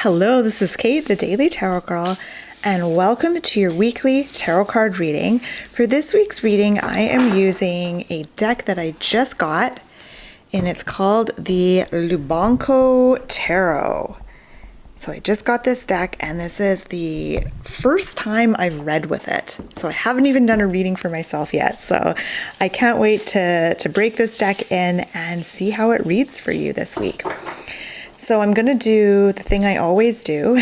Hello, this is Kate, the Daily Tarot Girl, and welcome to your weekly tarot card reading. For this week's reading, I am using a deck that I just got, and it's called the Lubanko Tarot. So I just got this deck, and this is the first time I've read with it. So I haven't even done a reading for myself yet. So I can't wait to break this deck in and see how it reads for you this week. So I'm going to do the thing I always do,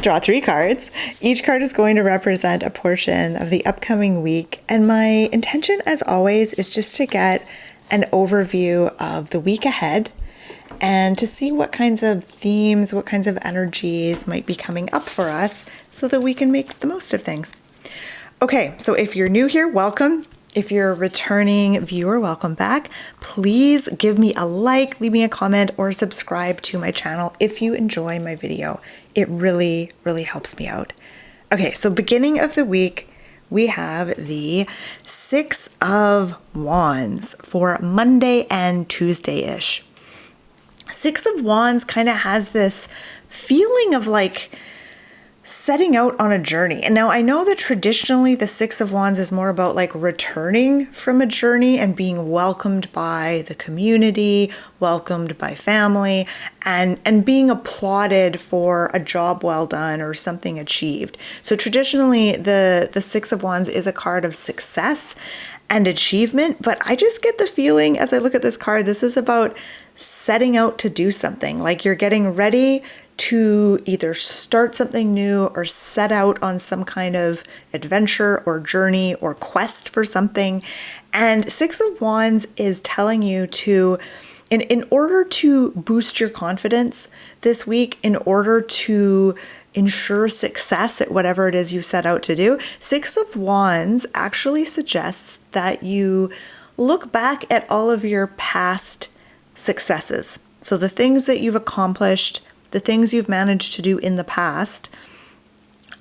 draw 3 cards. Each card is going to represent a portion of the upcoming week. And my intention, as always, is just to get an overview of the week ahead and to see what kinds of themes, what kinds of energies might be coming up for us so that we can make the most of things. Okay, so if you're new here, welcome. If you're a returning viewer, welcome back. Please give me a like, leave me a comment, or subscribe to my channel if you enjoy my video. It really, really helps me out. Okay, so beginning of the week, we have the 6 of Wands for Monday and Tuesday-ish. 6 of Wands kind of has this feeling of like setting out on a journey. And now I know that traditionally the 6 of Wands is more about like returning from a journey and being welcomed by the community, welcomed by family, and being applauded for a job well done or something achieved. So traditionally the 6 of Wands is a card of success and achievement, but I just get the feeling as I look at this card, this is about setting out to do something. Like you're getting ready to either start something new or set out on some kind of adventure or journey or quest for something. And 6 of Wands is telling you to, in order to boost your confidence this week, in order to ensure success at whatever it is you set out to do, 6 of Wands actually suggests that you look back at all of your past successes. So the things that you've accomplished, the things you've managed to do in the past,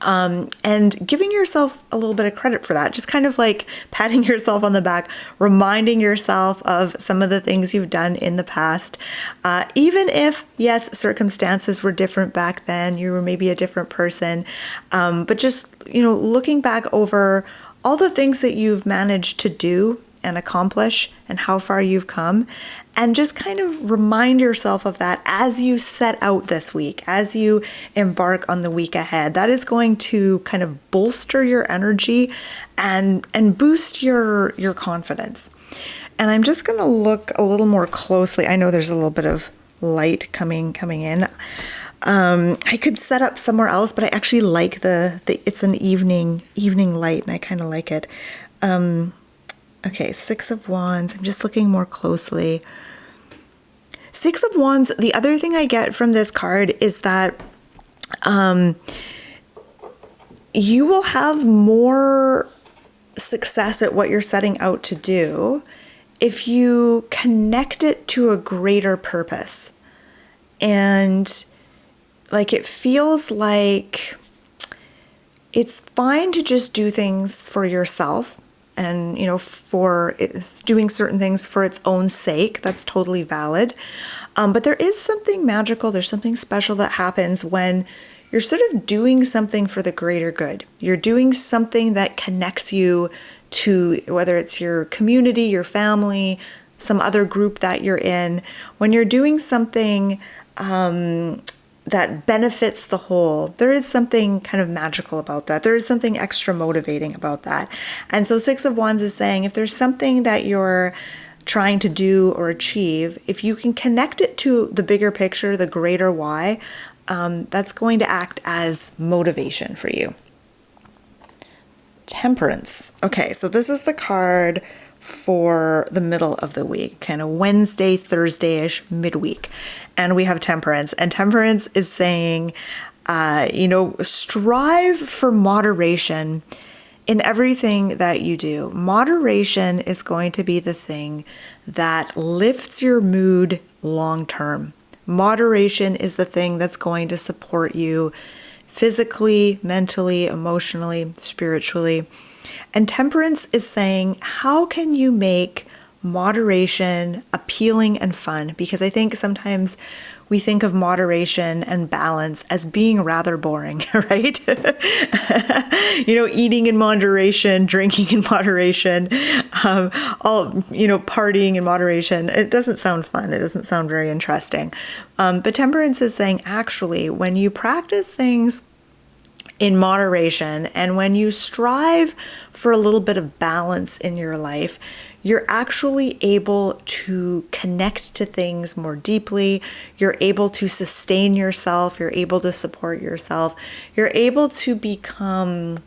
and giving yourself a little bit of credit for that. Just kind of like patting yourself on the back, reminding yourself of some of the things you've done in the past. Even if, yes, circumstances were different back then, you were maybe a different person, but just, looking back over all the things that you've managed to do and accomplish and how far you've come, and just kind of remind yourself of that as you set out this week, as you embark on the week ahead. That is going to kind of bolster your energy and boost your confidence. And I'm just going to look a little more closely. I know there's a little bit of light coming in. I could set up somewhere else, but I actually like the it's an evening light, and I kind of like it. Okay, 6 of Wands. I'm just looking more closely. 6 of Wands, the other thing I get from this card is that you will have more success at what you're setting out to do if you connect it to a greater purpose. And like it feels like it's fine to just do things for yourself. And, for doing certain things for its own sake, that's totally valid. But there is something magical, there's something special that happens when you're sort of doing something for the greater good. You're doing something that connects you to, whether it's your community, your family, some other group that you're in. When you're doing something that benefits the whole, there is something kind of magical about that. There is something extra motivating about that. And so 6 of Wands is saying if there's something that you're trying to do or achieve, if you can connect it to the bigger picture, the greater why, that's going to act as motivation for you. Temperance. Okay, so this is the card for the middle of the week, kind of Wednesday, Thursday-ish, midweek. And we have Temperance. And Temperance is saying, strive for moderation in everything that you do. Moderation is going to be the thing that lifts your mood long term. Moderation is the thing that's going to support you physically, mentally, emotionally, spiritually. And Temperance is saying, how can you make moderation appealing and fun? Because I think sometimes we think of moderation and balance as being rather boring, right? Eating in moderation, drinking in moderation, partying in moderation. It doesn't sound fun. It doesn't sound very interesting. But temperance is saying, actually, when you practice things in moderation and when you strive for a little bit of balance in your life, you're actually able to connect to things more deeply. You're able to sustain yourself. You're able to support yourself. You're able to become,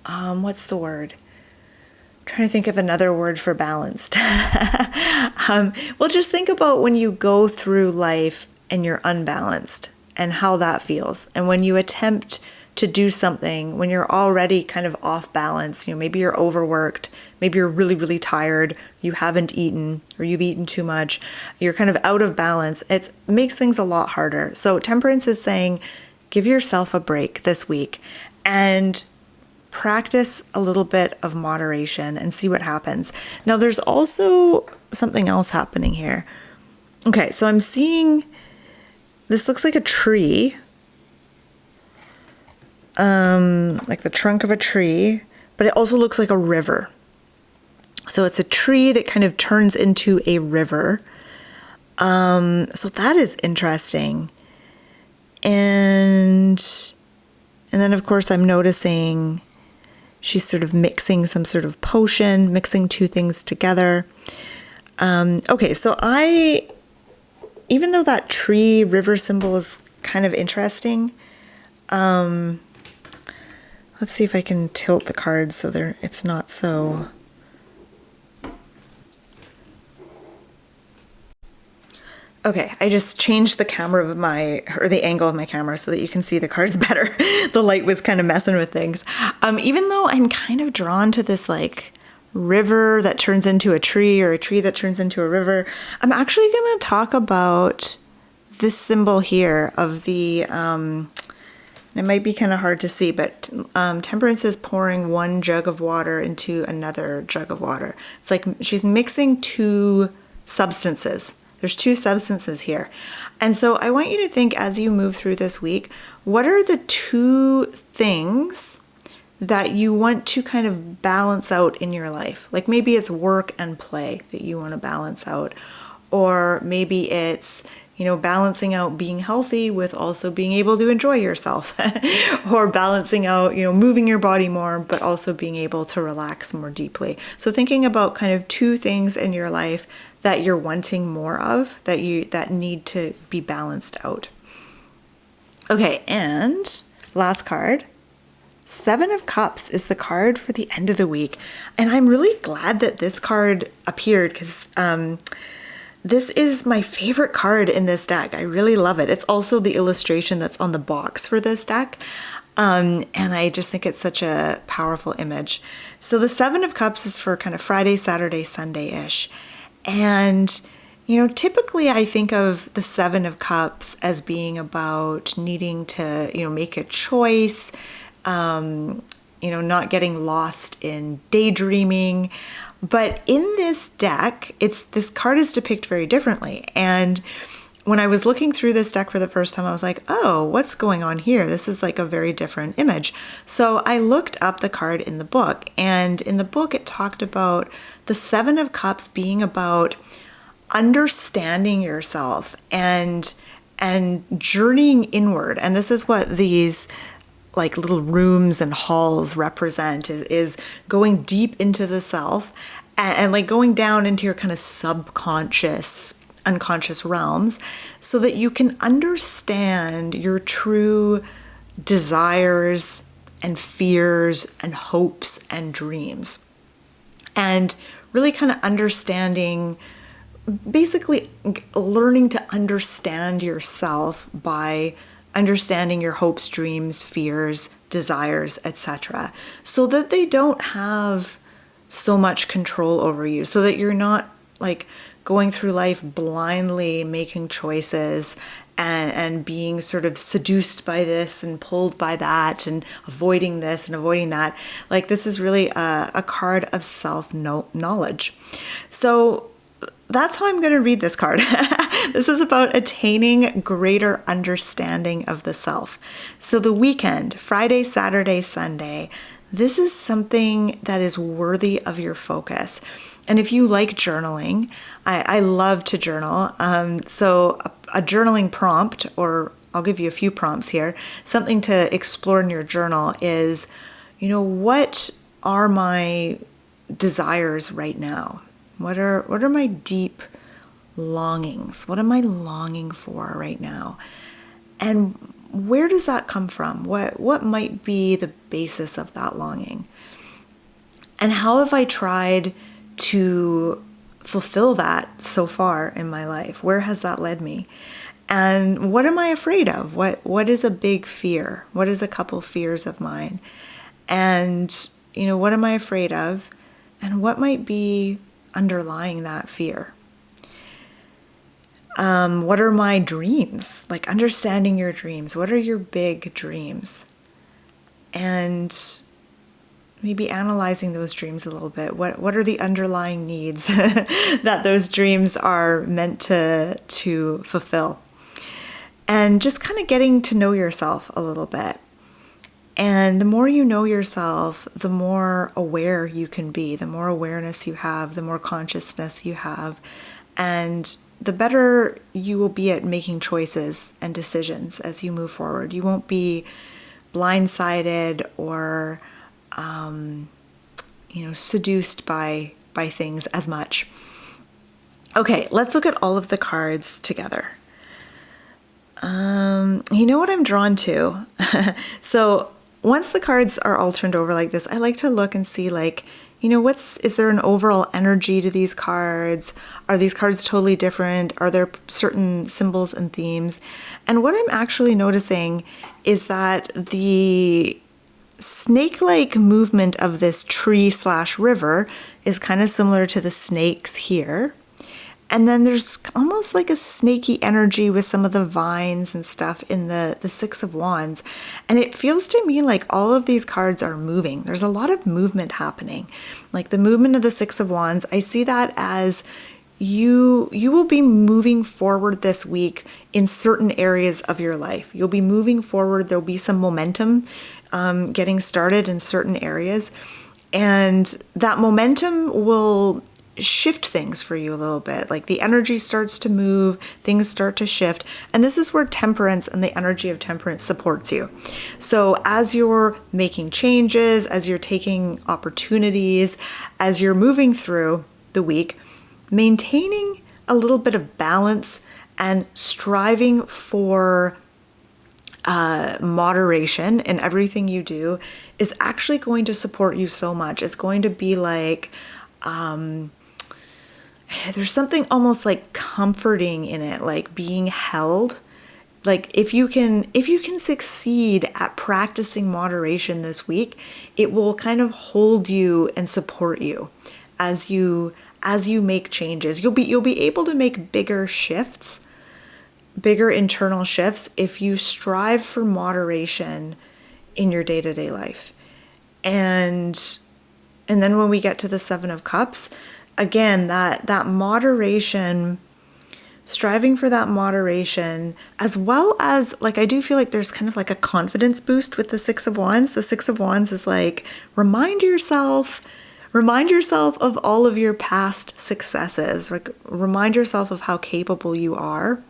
what's the word? I'm trying to think of another word for balanced. Well, just think about when you go through life and you're unbalanced and how that feels. And when you attempt to do something when you're already kind of off balance, maybe you're overworked, maybe you're really, really tired, you haven't eaten, or you've eaten too much, you're kind of out of balance, it makes things a lot harder. So temperance is saying, give yourself a break this week and practice a little bit of moderation and see what happens. Now, there's also something else happening here. Okay, so I'm seeing, this looks like a tree, like the trunk of a tree, but it also looks like a river. So it's a tree that kind of turns into a river. So that is interesting. And then of course I'm noticing she's sort of mixing some sort of potion, mixing two things together. Okay, so even though that tree river symbol is kind of interesting, let's see if I can tilt the cards so it's not so. Okay, I just changed the the angle of my camera so that you can see the cards better. The light was kind of messing with things. Even though I'm kind of drawn to this like river that turns into a tree or a tree that turns into a river, I'm actually going to talk about this symbol here of the, it might be kind of hard to see, but Temperance is pouring one jug of water into another jug of water. It's like she's mixing two substances. There's two substances here. And so I want you to think as you move through this week, what are the two things that you want to kind of balance out in your life? Like maybe it's work and play that you want to balance out, or maybe it's balancing out being healthy with also being able to enjoy yourself, or balancing out, moving your body more, but also being able to relax more deeply. So thinking about kind of two things in your life that you're wanting more of, that need to be balanced out. Okay, and last card. 7 of Cups is the card for the end of the week. And I'm really glad that this card appeared because this is my favorite card in this deck. I really love it. It's also the illustration that's on the box for this deck. And I just think it's such a powerful image. So the 7 of Cups is for kind of Friday, Saturday, Sunday-ish. And, typically I think of the 7 of Cups as being about needing to, make a choice, not getting lost in daydreaming. But in this deck, this card is depicted very differently. And when I was looking through this deck for the first time, I was like, oh, what's going on here? This is like a very different image. So I looked up the card in the book, and in the book it talked about the 7 of Cups being about understanding yourself and journeying inward. And this is what these like little rooms and halls represent, is going deep into the self and like going down into your kind of subconscious, unconscious realms so that you can understand your true desires and fears and hopes and dreams. And really kind of understanding, basically learning to understand yourself by understanding your hopes, dreams, fears, desires, etc., so that they don't have so much control over you, so that you're not like going through life blindly making choices and being sort of seduced by this and pulled by that and avoiding this and avoiding that. Like this is really a card of self-knowledge. So that's how I'm going to read this card. This is about attaining greater understanding of the self. So the weekend, Friday, Saturday, Sunday, this is something that is worthy of your focus. And if you like journaling, I love to journal. So a journaling prompt, or I'll give you a few prompts here, something to explore in your journal is, what are my desires right now? What are my deep longings? What am I longing for right now? And where does that come from? What might be the basis of that longing? And how have I tried to fulfill that so far in my life? Where has that led me? And what am I afraid of? What is a big fear? What is a couple fears of mine? And, what am I afraid of? And what might be underlying that fear? What are my dreams? Like understanding your dreams. What are your big dreams? And maybe analyzing those dreams a little bit. What are the underlying needs that those dreams are meant to fulfill? And just kind of getting to know yourself a little bit. And the more you know yourself, the more aware you can be, the more awareness you have, the more consciousness you have, and the better you will be at making choices and decisions as you move forward. You won't be blindsided or, seduced by things as much. Okay, let's look at all of the cards together. What I'm drawn to? So once the cards are all turned over like this, I like to look and see is there an overall energy to these cards? Are these cards totally different? Are there certain symbols and themes? And what I'm actually noticing is that the snake-like movement of this tree/river is kind of similar to the snakes here. And then there's almost like a snaky energy with some of the vines and stuff in the Six of Wands. And it feels to me like all of these cards are moving. There's a lot of movement happening. Like the movement of the Six of Wands, I see that as you will be moving forward this week in certain areas of your life. You'll be moving forward. There'll be some momentum getting started in certain areas. And that momentum will shift things for you a little bit. Like the energy starts to move, things start to shift. And this is where Temperance and the energy of Temperance supports you. So as you're making changes, as you're taking opportunities, as you're moving through the week, maintaining a little bit of balance and striving for moderation in everything you do is actually going to support you so much. It's going to be like, there's something almost like comforting in it, like being held. Like if you can succeed at practicing moderation this week, it will kind of hold you and support you as you make changes. You'll be able to make bigger shifts, bigger internal shifts if you strive for moderation in your day-to-day life. And then when we get to the Seven of Cups, again, that moderation, striving for that moderation, as well as like, I do feel like there's kind of like a confidence boost with the Six of Wands. The Six of Wands is like, remind yourself of all of your past successes. Like, remind yourself of how capable you are.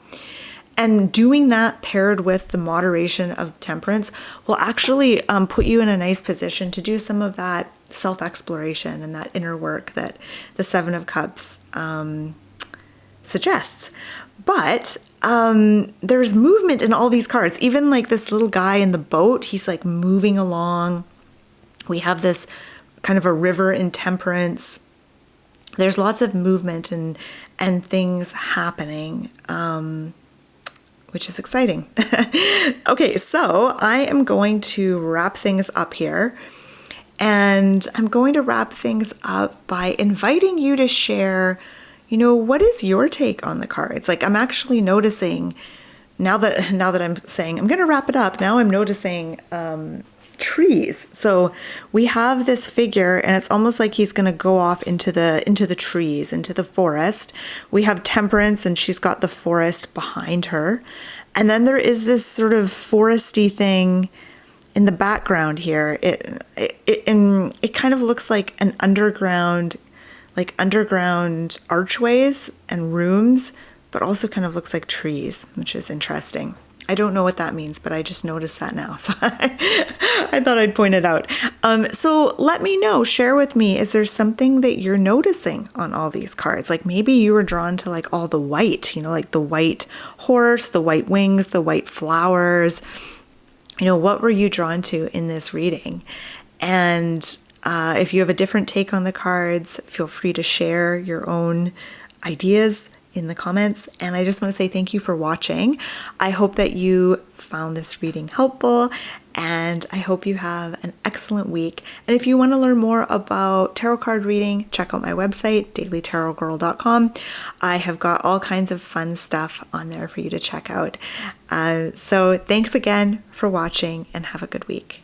And doing that paired with the moderation of Temperance will actually put you in a nice position to do some of that self-exploration and that inner work that the Seven of Cups suggests. But there's movement in all these cards. Even like this little guy in the boat, he's like moving along. We have this kind of a river in Temperance. There's lots of movement and things happening, which is exciting. Okay, so I am going to wrap things up here. And I'm going to wrap things up by inviting you to share, what is your take on the cards? Like, I'm actually noticing now that I'm saying I'm going to wrap it up, now I'm noticing trees. So we have this figure, and it's almost like he's going to go off into the trees, into the forest. We have Temperance, and she's got the forest behind her. And then there is this sort of foresty thing in the background here. It kind of looks like an underground archways and rooms, but also kind of looks like trees, which is interesting. I don't know what that means, but I just noticed that now. So I thought I'd point it out. So let me know, share with me, is there something that you're noticing on all these cards? Like maybe you were drawn to like all the white, like the white horse, the white wings, the white flowers. What were you drawn to in this reading? And if you have a different take on the cards, feel free to share your own ideas in the comments. And I just want to say thank you for watching. I hope that you found this reading helpful, and I hope you have an excellent week. And if you want to learn more about tarot card reading, check out my website, dailytarotgirl.com. I have got all kinds of fun stuff on there for you to check out. So thanks again for watching, and have a good week.